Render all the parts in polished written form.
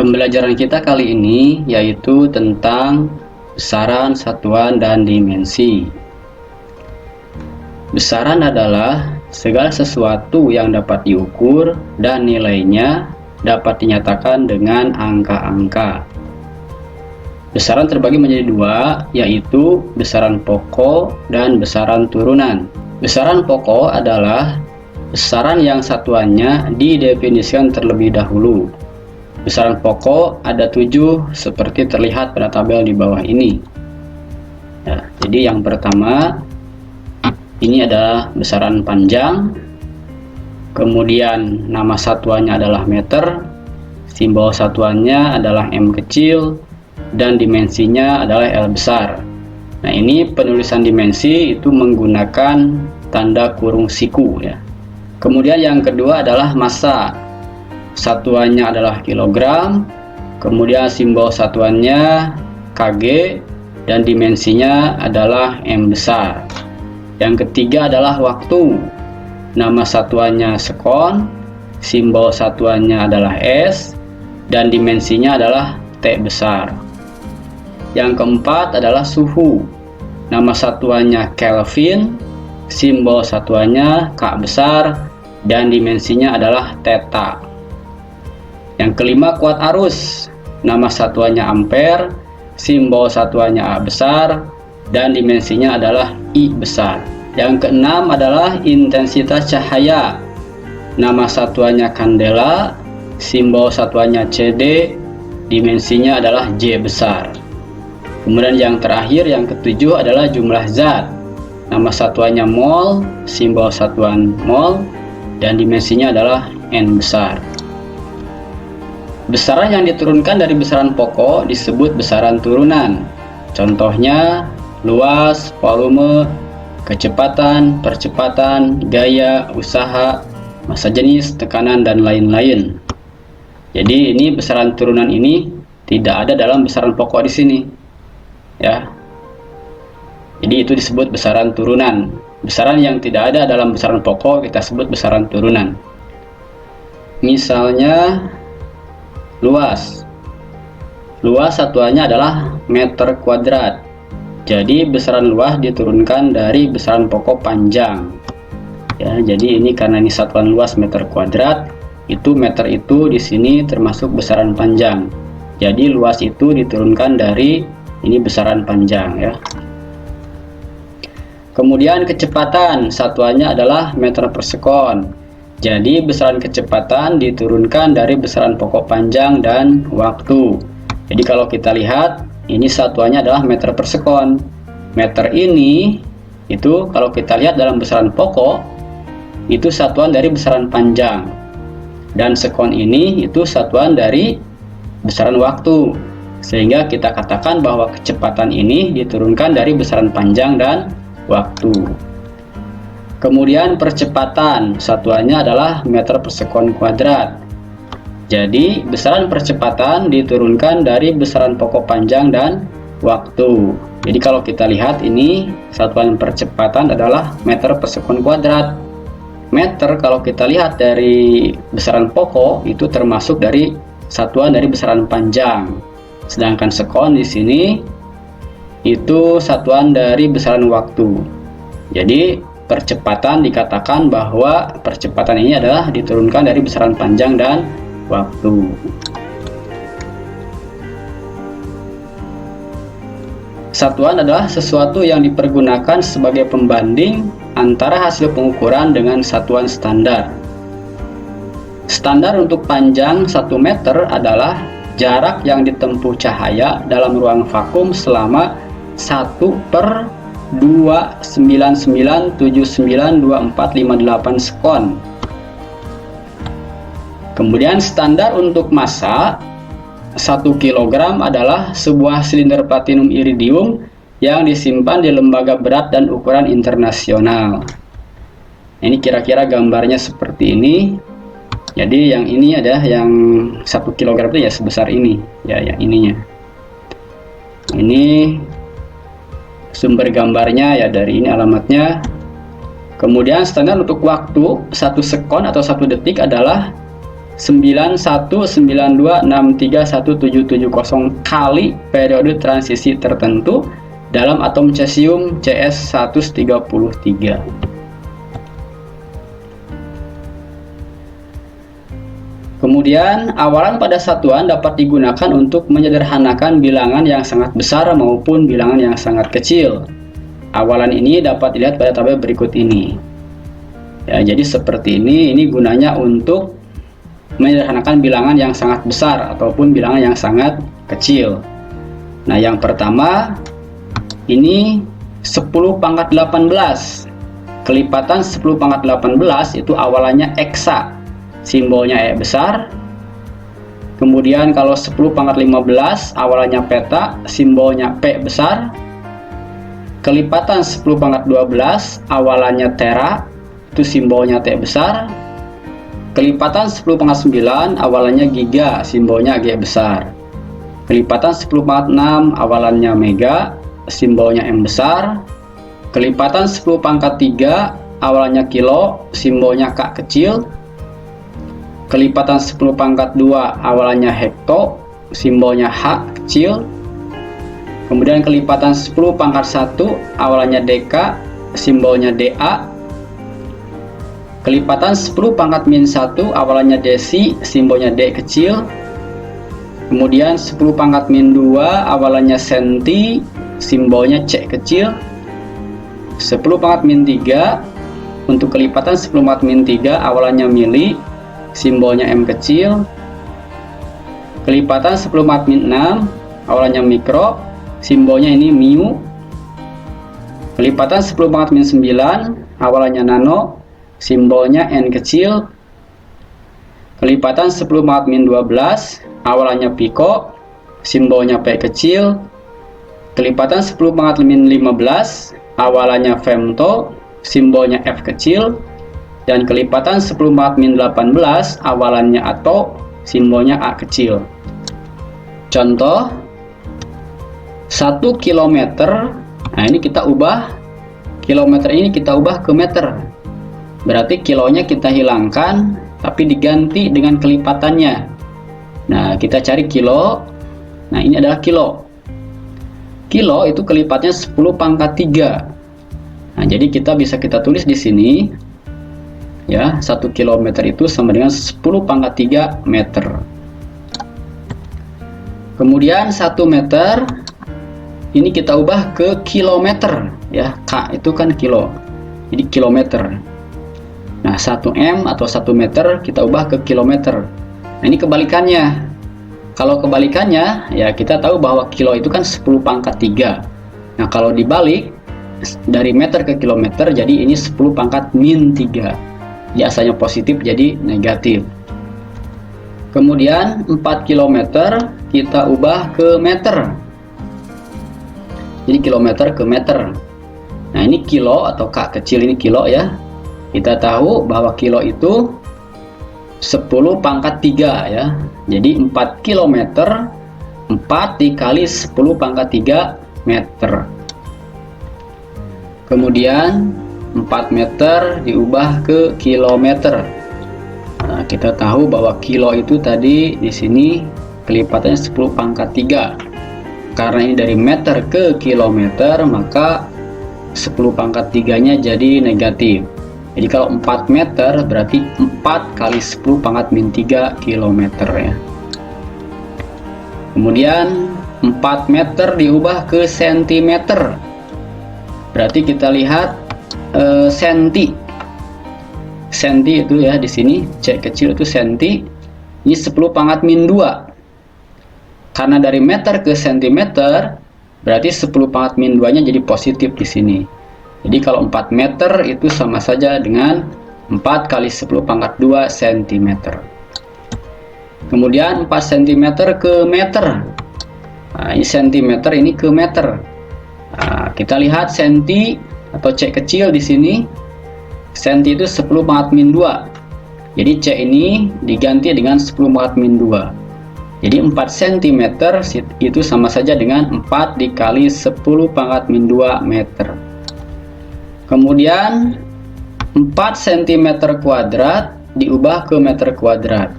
Pembelajaran kita kali ini yaitu tentang besaran, satuan, dan dimensi. Besaran adalah segala sesuatu yang dapat diukur dan nilainya dapat dinyatakan dengan angka-angka. Besaran terbagi menjadi dua, yaitu besaran pokok dan besaran turunan. Besaran pokok adalah besaran yang satuannya didefinisikan terlebih dahulu. Besaran pokok ada 7 seperti terlihat pada tabel di bawah ini. Ya, jadi yang pertama ini adalah besaran panjang, kemudian nama satuannya adalah meter, simbol satuannya adalah M kecil, dan dimensinya adalah L besar. Nah, ini penulisan dimensi itu menggunakan tanda kurung siku ya. Kemudian yang kedua adalah massa. Satuannya adalah kilogram, kemudian simbol satuannya kg, dan dimensinya adalah M besar. Yang ketiga adalah waktu. Nama satuannya sekon, simbol satuannya adalah S, dan dimensinya adalah T besar. Yang keempat adalah suhu. Nama satuannya Kelvin, simbol satuannya K besar, dan dimensinya adalah theta. Yang kelima kuat arus. Nama satuannya ampere, simbol satuannya A besar, dan dimensinya adalah I besar. Yang keenam adalah intensitas cahaya. Nama satuannya kandela, simbol satuannya CD, dimensinya adalah J besar. Kemudian yang terakhir, yang ketujuh adalah jumlah zat. Nama satuannya mol, simbol satuan mol, dan dimensinya adalah N besar. Besaran yang diturunkan dari besaran pokok disebut besaran turunan. Contohnya luas, volume, kecepatan, percepatan, gaya, usaha, massa jenis, tekanan, dan lain-lain. Jadi ini besaran turunan ini tidak ada dalam besaran pokok di sini. Ya. Jadi itu disebut besaran turunan. Besaran yang tidak ada dalam besaran pokok kita sebut besaran turunan. Misalnya luas. Luas satuannya adalah meter kuadrat. Jadi besaran luas diturunkan dari besaran pokok panjang. Ya, jadi ini karena ini satuan luas meter kuadrat, itu meter itu di sini termasuk besaran panjang. Jadi luas itu diturunkan dari ini besaran panjang ya. Kemudian kecepatan satuannya adalah meter per sekon. Jadi besaran kecepatan diturunkan dari besaran pokok panjang dan waktu. Jadi kalau kita lihat ini satuannya adalah meter per sekon. Meter ini itu kalau kita lihat dalam besaran pokok itu satuan dari besaran panjang. Dan sekon ini itu satuan dari besaran waktu. Sehingga kita katakan bahwa kecepatan ini diturunkan dari besaran panjang dan waktu. Kemudian percepatan satuannya adalah meter per sekon kuadrat. Jadi besaran percepatan diturunkan dari besaran pokok panjang dan waktu. Jadi kalau kita lihat ini satuan percepatan adalah meter per sekon kuadrat. Meter kalau kita lihat dari besaran pokok itu termasuk dari satuan dari besaran panjang. Sedangkan sekon di sini itu satuan dari besaran waktu. Jadi percepatan dikatakan bahwa percepatan ini adalah diturunkan dari besaran panjang dan waktu. Satuan adalah sesuatu yang dipergunakan sebagai pembanding antara hasil pengukuran dengan satuan standar. Standar untuk panjang 1 meter adalah jarak yang ditempuh cahaya dalam ruang vakum selama 1/299792458 sekon. Kemudian standar untuk massa 1 kg adalah sebuah silinder platinum iridium yang disimpan di lembaga berat dan ukuran internasional. Ini kira-kira gambarnya seperti ini. Jadi yang ini adalah yang 1 kg itu ya sebesar ini ya, yang ininya. Ini sumber gambarnya ya, dari ini alamatnya. Kemudian standar untuk waktu 1 sekon atau 1 detik adalah 9192631770 kali periode transisi tertentu dalam atom cesium CS133. Kemudian, awalan pada satuan dapat digunakan untuk menyederhanakan bilangan yang sangat besar maupun bilangan yang sangat kecil. Awalan ini dapat dilihat pada tabel berikut ini. Ya, jadi seperti ini gunanya untuk menyederhanakan bilangan yang sangat besar ataupun bilangan yang sangat kecil. Nah, yang pertama ini 10 pangkat 18. Kelipatan 10 pangkat 18 itu awalannya eksa, simbolnya E besar. Kemudian kalau 10 pangkat 15 awalannya peta, simbolnya P besar. Kelipatan 10 pangkat 12 awalannya tera, itu simbolnya T besar. Kelipatan 10 pangkat 9 awalannya giga, simbolnya G besar. Kelipatan 10 pangkat 6 awalannya mega, simbolnya M besar. Kelipatan 10 pangkat 3 awalannya kilo, simbolnya K kecil. Kelipatan 10 pangkat 2 awalannya hekto, simbolnya H kecil. Kemudian kelipatan 10 pangkat 1 awalannya deka, simbolnya DA. Kelipatan 10 pangkat min 1 awalannya desi, simbolnya D kecil. Kemudian 10 pangkat min 2 awalannya senti, simbolnya C kecil. 10 pangkat min 3 untuk kelipatan 10 pangkat min 3 awalannya mili, simbolnya M kecil. Kelipatan 10 pangkat min 6 awalannya mikro, simbolnya ini mu. Kelipatan 10 pangkat min 9 awalannya nano, simbolnya N kecil. Kelipatan 10 pangkat min 12 awalannya piko, simbolnya P kecil. Kelipatan 10 pangkat min 15 awalannya femto, simbolnya F kecil. Dan kelipatan 10 pangkat min 18 awalannya ato, simbolnya A kecil. Contoh 1 kilometer. Nah, ini kita ubah kilometer, ini kita ubah ke meter. Berarti kilonya kita hilangkan tapi diganti dengan kelipatannya. Nah, kita cari kilo. Nah, ini adalah kilo. Kilo itu kelipatnya 10 pangkat 3. Nah, jadi kita bisa kita tulis di sini ya, 1 kilometer itu sama dengan 10 pangkat 3 meter. Kemudian 1 meter ini kita ubah ke kilometer ya. K itu kan kilo. Jadi kilometer. Nah, 1 M atau 1 meter kita ubah ke kilometer. Nah, ini kebalikannya. Kalau kebalikannya, ya kita tahu bahwa kilo itu kan 10 pangkat 3. Nah, kalau dibalik, dari meter ke kilometer, jadi ini 10 pangkat min 3. Jadi asalnya positif, jadi negatif. Kemudian, 4 kilometer kita ubah ke meter. Jadi kilometer ke meter. Nah, ini kilo atau K kecil ini kilo ya. Kita tahu bahwa kilo itu 10 pangkat 3 ya. Jadi 4 kilometer 4 dikali 10 pangkat 3 meter. Kemudian 4 meter diubah ke kilometer. Nah, kita tahu bahwa kilo itu tadi di sini kelipatannya 10 pangkat 3. Karena ini dari meter ke kilometer, maka 10 pangkat 3-nya jadi negatif. Jadi kalau 4 meter berarti 4 kali 10 pangkat min 3 kilometer ya. Kemudian 4 meter diubah ke sentimeter. Berarti kita lihat senti. Senti itu ya di sini C kecil itu senti. Ini 10 pangkat min 2. Karena dari meter ke sentimeter berarti 10 pangkat min 2-nya jadi positif di sini. Jadi kalau 4 meter itu sama saja dengan 4 kali 10 pangkat 2 cm. Kemudian 4 cm ke meter. Nah, ini centimeter ini ke meter. Nah, kita lihat senti atau C kecil di sini. Senti itu 10 pangkat min 2. Jadi C ini diganti dengan 10 pangkat min 2. Jadi 4 cm itu sama saja dengan 4 dikali 10 pangkat min 2 meter. Kemudian 4 cm kuadrat diubah ke meter kuadrat.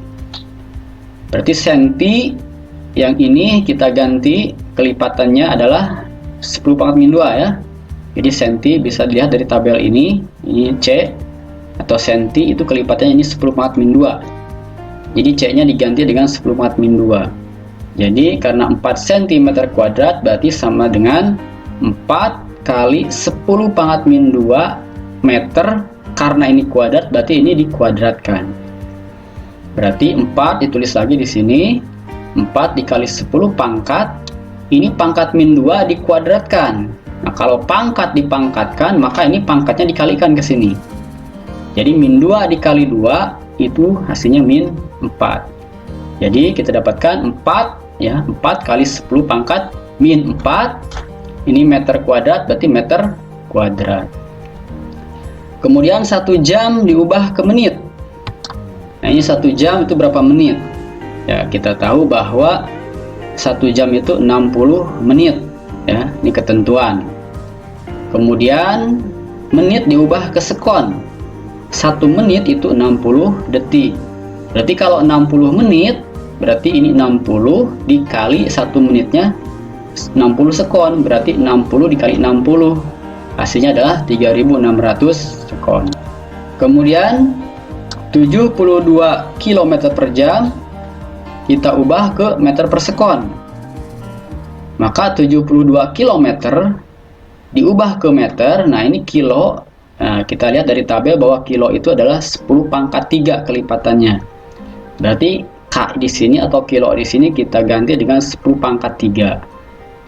Berarti senti yang ini kita ganti kelipatannya adalah 10 pangkat min 2 ya. Jadi senti bisa dilihat dari tabel ini C, atau senti itu kelipatannya ini 10 pangkat min 2. Jadi C nya diganti dengan 10 pangkat min 2. Jadi karena 4 cm kuadrat berarti sama dengan 4 kali 10 pangkat min 2 meter. Karena ini kuadrat berarti ini dikuadratkan. Berarti 4 ditulis lagi di sini, 4 dikali 10 pangkat, ini pangkat min 2 dikuadratkan. Nah, kalau pangkat dipangkatkan, maka ini pangkatnya dikalikan ke sini. Jadi min 2 dikali 2 itu hasilnya min 4. Jadi kita dapatkan 4 ya, 4 kali 10 pangkat min 4. Ini meter kuadrat berarti meter kuadrat. Kemudian 1 jam diubah ke menit. Nah, ini 1 jam itu berapa menit? Ya, kita tahu bahwa 1 jam itu 60 menit. Ya, ini ketentuan. Kemudian menit diubah ke sekon. 1 menit itu 60 detik. Berarti kalau 60 menit, berarti ini 60 dikali 1 menitnya 60 sekon. Berarti 60 dikali 60. Hasilnya adalah 3600 sekon. Kemudian 72 km per jam kita ubah ke meter per sekon. Maka 72 km diubah ke meter. Nah, ini kilo. Nah, kita lihat dari tabel bahwa kilo itu adalah 10 pangkat 3 kelipatannya. Berarti K di sini atau kilo di sini kita ganti dengan 10 pangkat 3.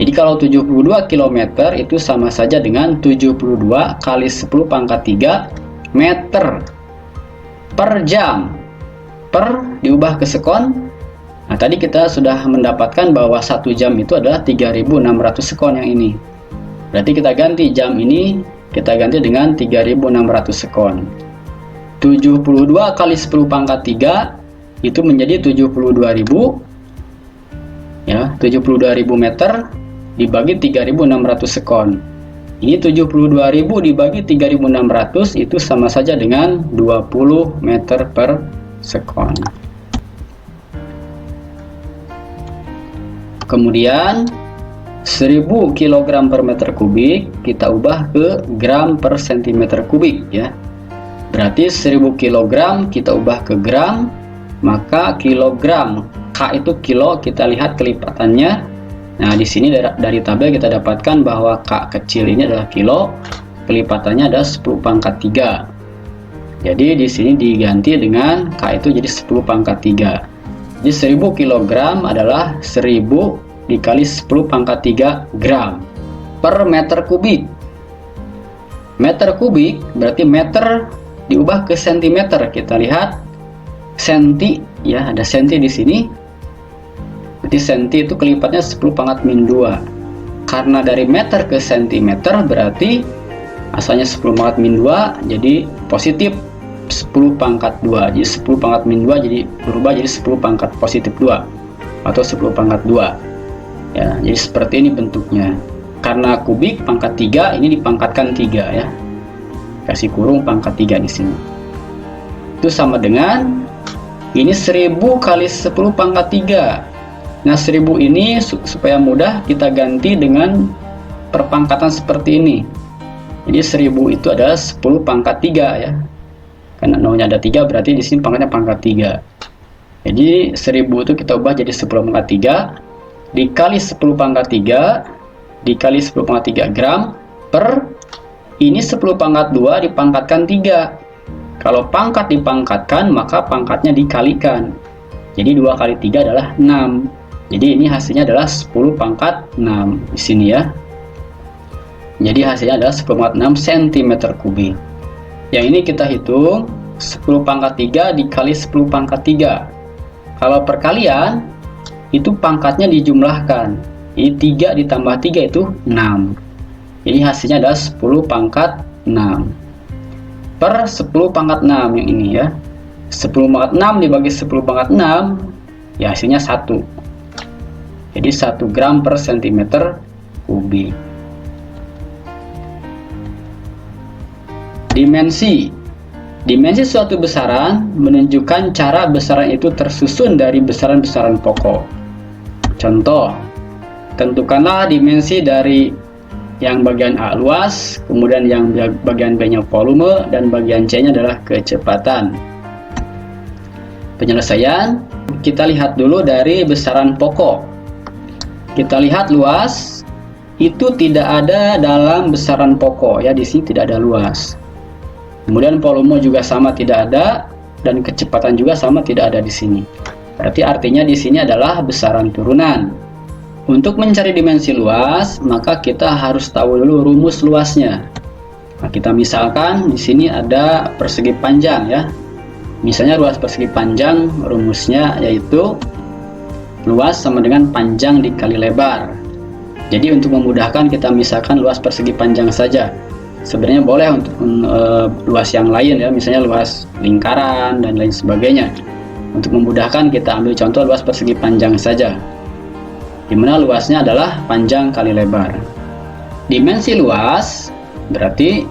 Jadi kalau 72 km itu sama saja dengan 72 kali 10 pangkat 3 meter per jam. Per diubah ke sekon. Nah, tadi kita sudah mendapatkan bahwa 1 jam itu adalah 3600 sekon yang ini. Berarti kita ganti jam ini, kita ganti dengan 3600 sekon. 72 kali 10 pangkat 3 itu menjadi 72.000 ya, 72.000 meter dibagi 3600 sekon. Ini 72.000 dibagi 3600 itu sama saja dengan 20 meter per sekon. Kemudian 1000 kg per meter kubik kita ubah ke gram per centimeter kubik ya. Berarti 1000 kg kita ubah ke gram, maka kilogram, K itu kilo, kita lihat kelipatannya. Nah, di sini dari tabel kita dapatkan bahwa K kecil ini adalah kilo, kelipatannya adalah 10 pangkat 3. Jadi di sini diganti dengan K itu jadi 10 pangkat 3. Jadi 1000 kg adalah 1000 dikali 10 pangkat 3 gram per meter kubik. Meter kubik berarti meter diubah ke sentimeter. Kita lihat senti ya, ada senti di sini. Berarti senti itu kelipatnya 10 pangkat min 2. Karena dari meter ke sentimeter berarti asalnya 10 pangkat min 2 jadi positif 10 pangkat 2. Jadi 10 pangkat min 2 jadi berubah jadi 10 pangkat positif 2 atau 10 pangkat 2. Ya, jadi seperti ini bentuknya. Karena kubik pangkat 3 ini dipangkatkan 3 ya. Kasih kurung pangkat 3 di sini. Itu sama dengan ini 1000 kali 10 pangkat 3. Nah, 1000 ini supaya mudah kita ganti dengan perpangkatan seperti ini. Jadi 1000 itu adalah 10 pangkat 3 ya. Karena nolnya ada 3 berarti di sini pangkatnya pangkat 3. Jadi 1000 itu kita ubah jadi 10 pangkat 3 dikali 10 pangkat 3 dikali 10 pangkat 3 gram per ini 10 pangkat 2 dipangkatkan 3. Kalau pangkat dipangkatkan maka pangkatnya dikalikan. Jadi 2 kali 3 adalah 6. Jadi ini hasilnya adalah 10 pangkat 6 di sini ya. Jadi hasilnya adalah 10 pangkat 6 cm kubik. Yang ini kita hitung 10 pangkat 3 dikali 10 pangkat 3. Kalau perkalian itu pangkatnya dijumlahkan. Jadi 3 ditambah 3 itu 6. Jadi hasilnya adalah 10 pangkat 6 per 10 pangkat 6 yang ini ya. 10 pangkat 6 dibagi 10 pangkat 6 ya hasilnya 1. Jadi 1 gram per centimeter kubik. Dimensi Dimensi suatu besaran menunjukkan cara besaran itu tersusun dari besaran-besaran pokok. Contoh, tentukanlah dimensi dari yang bagian A luas, kemudian yang bagian B-nya volume, dan bagian C-nya adalah kecepatan. Penyelesaian, kita lihat dulu dari besaran pokok. Kita lihat luas, itu tidak ada dalam besaran pokok ya, di sini tidak ada luas. Kemudian volume juga sama tidak ada, dan kecepatan juga sama tidak ada di sini. Berarti artinya di sini adalah besaran turunan. Untuk mencari dimensi luas, maka kita harus tahu dulu rumus luasnya. Nah, kita misalkan di sini ada persegi panjang ya. Misalnya luas persegi panjang, rumusnya yaitu luas sama dengan panjang dikali lebar. Jadi untuk memudahkan kita misalkan luas persegi panjang saja. Sebenarnya boleh untuk luas yang lain ya, misalnya luas lingkaran dan lain sebagainya. Untuk memudahkan kita ambil contoh luas persegi panjang saja, dimana luasnya adalah panjang kali lebar. Dimensi luas berarti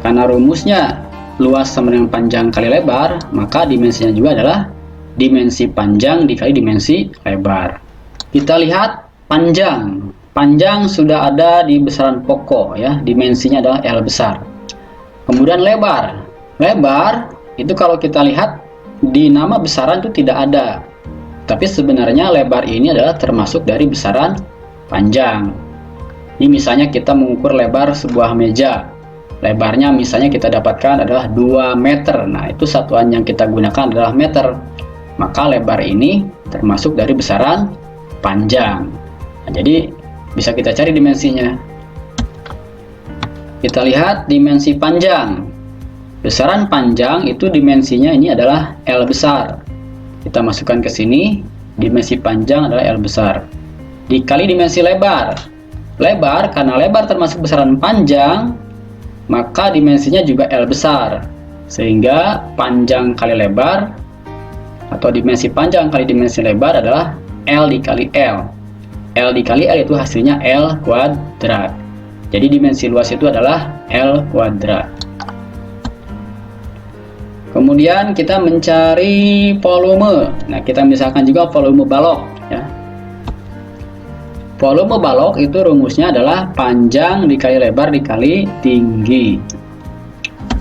karena rumusnya luas sama dengan panjang kali lebar, maka dimensinya juga adalah dimensi panjang dikali dimensi lebar. Kita lihat panjang. Panjang sudah ada di besaran pokok ya, dimensinya adalah L besar. Kemudian lebar. Lebar itu kalau kita lihat di nama besaran itu tidak ada. Tapi sebenarnya lebar ini adalah termasuk dari besaran panjang. Ini misalnya kita mengukur lebar sebuah meja. Lebarnya misalnya kita dapatkan adalah 2 meter. Nah, itu satuan yang kita gunakan adalah meter. Maka lebar ini termasuk dari besaran panjang. Nah, jadi bisa kita cari dimensinya. Kita lihat dimensi panjang. Besaran panjang itu dimensinya ini adalah L besar. Kita masukkan ke sini, dimensi panjang adalah L besar. Dikali dimensi lebar. Lebar, karena lebar termasuk besaran panjang, maka dimensinya juga L besar. Sehingga panjang kali lebar, atau dimensi panjang kali dimensi lebar adalah L dikali L. L dikali L itu hasilnya L kuadrat. Jadi dimensi luas itu adalah L kuadrat. Kemudian kita mencari volume. Nah, kita misalkan juga volume balok ya. Volume balok itu rumusnya adalah panjang dikali lebar dikali tinggi.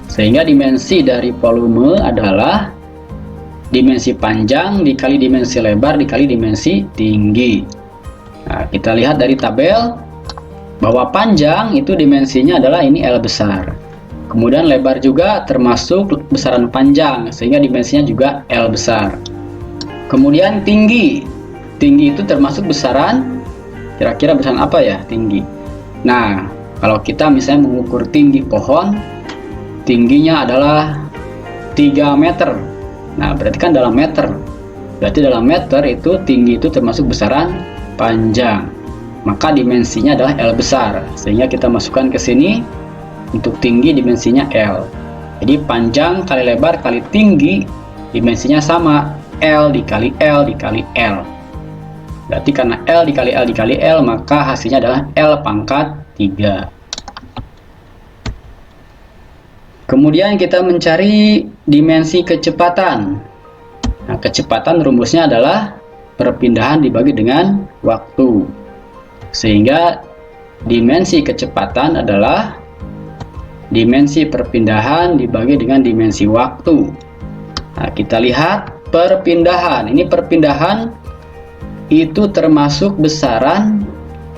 Sehingga dimensi dari volume adalah dimensi panjang dikali dimensi lebar dikali dimensi tinggi. Nah, kita lihat dari tabel bahwa panjang itu dimensinya adalah ini L besar. Kemudian lebar juga termasuk besaran panjang, sehingga dimensinya juga L besar. Kemudian tinggi. Tinggi itu termasuk besaran, kira-kira besaran apa ya tinggi? Nah, kalau kita misalnya mengukur tinggi pohon, tingginya adalah 3 meter. Nah, berarti kan dalam meter. Berarti dalam meter itu tinggi itu termasuk besaran panjang, maka dimensinya adalah L besar, sehingga kita masukkan ke sini. Untuk tinggi dimensinya L. Jadi panjang kali lebar kali tinggi dimensinya sama, L dikali L dikali L. Berarti karena L dikali L dikali L, maka hasilnya adalah L pangkat 3. Kemudian kita mencari dimensi kecepatan. Nah, kecepatan rumusnya adalah perpindahan dibagi dengan waktu. Sehingga dimensi kecepatan adalah dimensi perpindahan dibagi dengan dimensi waktu. Nah, kita lihat perpindahan. Ini perpindahan itu termasuk besaran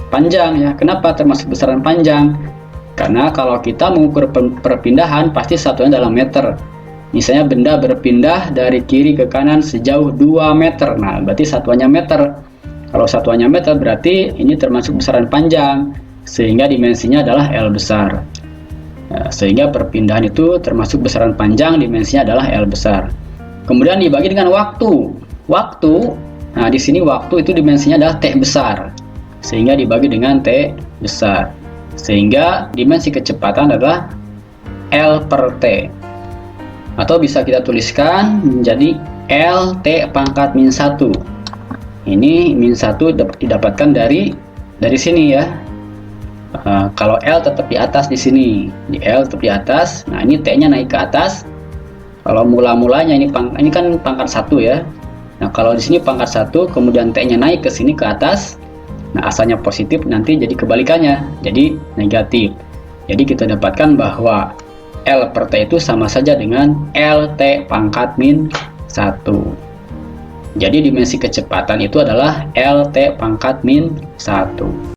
panjang ya. Kenapa termasuk besaran panjang? Karena kalau kita mengukur perpindahan pasti satuannya dalam meter. Misalnya benda berpindah dari kiri ke kanan sejauh 2 meter. Nah, berarti satuannya meter. Kalau satuannya meter berarti ini termasuk besaran panjang, sehingga dimensinya adalah L besar. Nah, sehingga perpindahan itu termasuk besaran panjang, dimensinya adalah L besar. Kemudian dibagi dengan waktu. Waktu, nah di sini waktu itu dimensinya adalah T besar, sehingga dibagi dengan T besar. Sehingga dimensi kecepatan adalah L per T. Atau bisa kita tuliskan menjadi L T pangkat min 1. Ini min 1 didapatkan dari sini ya. Kalau L tetap di atas di sini, di L tetap di atas. Nah, ini T-nya naik ke atas. Kalau mula-mulanya ini kan pangkat 1 ya. Nah, kalau di sini pangkat 1, kemudian T-nya naik ke sini ke atas. Nah, asalnya positif, nanti jadi kebalikannya, jadi negatif. Jadi kita dapatkan bahwa L per T itu sama saja dengan LT pangkat min 1. Jadi dimensi kecepatan itu adalah LT pangkat min 1.